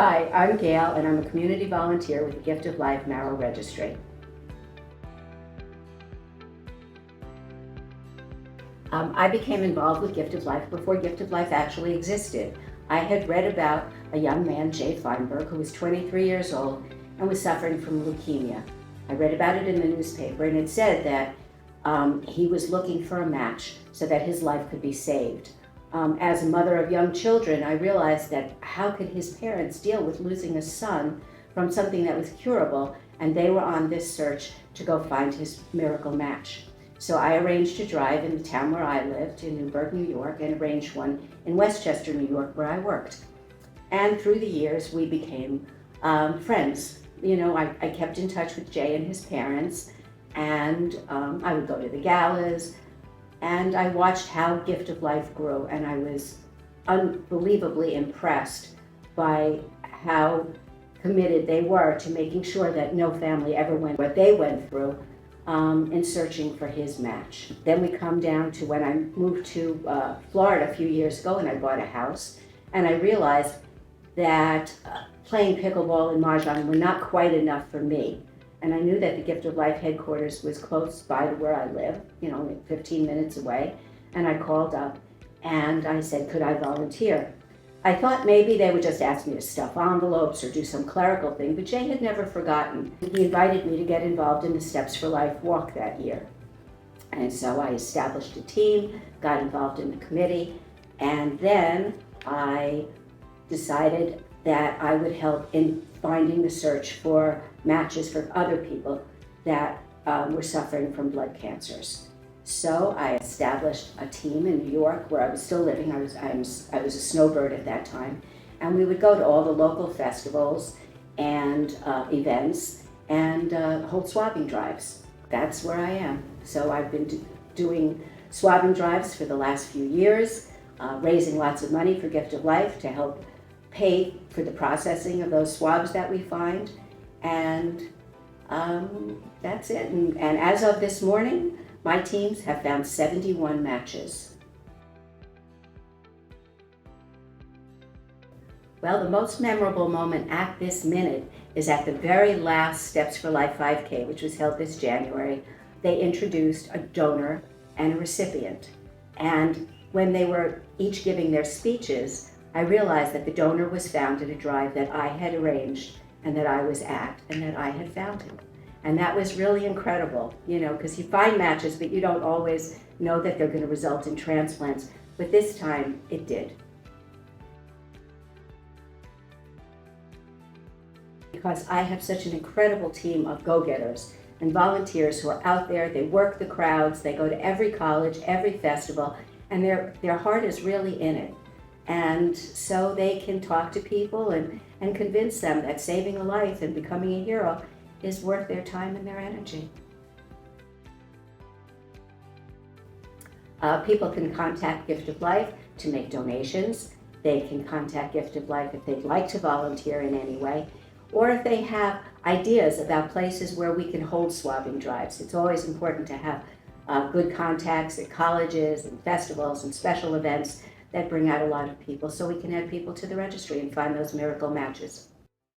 Hi, I'm Gail, and I'm a community volunteer with the Gift of Life Marrow Registry. I became involved with Gift of Life before Gift of Life actually existed. I had read about a young man, Jay Feinberg, who was 23 years old and was suffering from leukemia. I read about it in the newspaper, and it said that he was looking for a match so that his life could be saved. As a mother of young children, I realized that how could his parents deal with losing a son from something that was curable, and they were on this search to go find his miracle match. So I arranged to drive in the town where I lived, in Newburgh, New York, and arranged one in Westchester, New York, where I worked. And through the years, we became friends. I kept in touch with Jay and his parents, and I would go to the galas, and I watched how Gift of Life grew, and I was unbelievably impressed by how committed they were to making sure that no family ever went what they went through in searching for his match. Then we come down to when I moved to Florida a few years ago, and I bought a house, and I realized that playing pickleball and mahjong were not quite enough for me. And I knew that the Gift of Life headquarters was close by to where I live, 15 minutes away. And I called up and I said, could I volunteer? I thought maybe they would just ask me to stuff envelopes or do some clerical thing, but Jay had never forgotten. He invited me to get involved in the Steps for Life walk that year. And so I established a team, got involved in the committee, and then I decided that I would help in finding the search for matches for other people that were suffering from blood cancers. So I established a team in New York where I was still living. I was a snowbird at that time, and we would go to all the local festivals and events and hold swabbing drives. That's where I am. So I've been doing swabbing drives for the last few years, raising lots of money for Gift of Life to help pay for the processing of those swabs that we find, and that's it. And as of this morning, my teams have found 71 matches. Well, the most memorable moment at this minute is at the very last Steps for Life 5K, which was held this January. They introduced a donor and a recipient. And when they were each giving their speeches, I realized that the donor was found at a drive that I had arranged and that I was at, and that I had found him. And that was really incredible, because you find matches, but you don't always know that they're going to result in transplants. But this time, it did. Because I have such an incredible team of go-getters and volunteers who are out there. They work the crowds, they go to every college, every festival, and their heart is really in it. And so they can talk to people and convince them that saving a life and becoming a hero is worth their time and their energy. People can contact Gift of Life to make donations. They can contact Gift of Life if they'd like to volunteer in any way, or if they have ideas about places where we can hold swabbing drives. It's always important to have good contacts at colleges and festivals and special events that bring out a lot of people, so we can add people to the registry and find those miracle matches.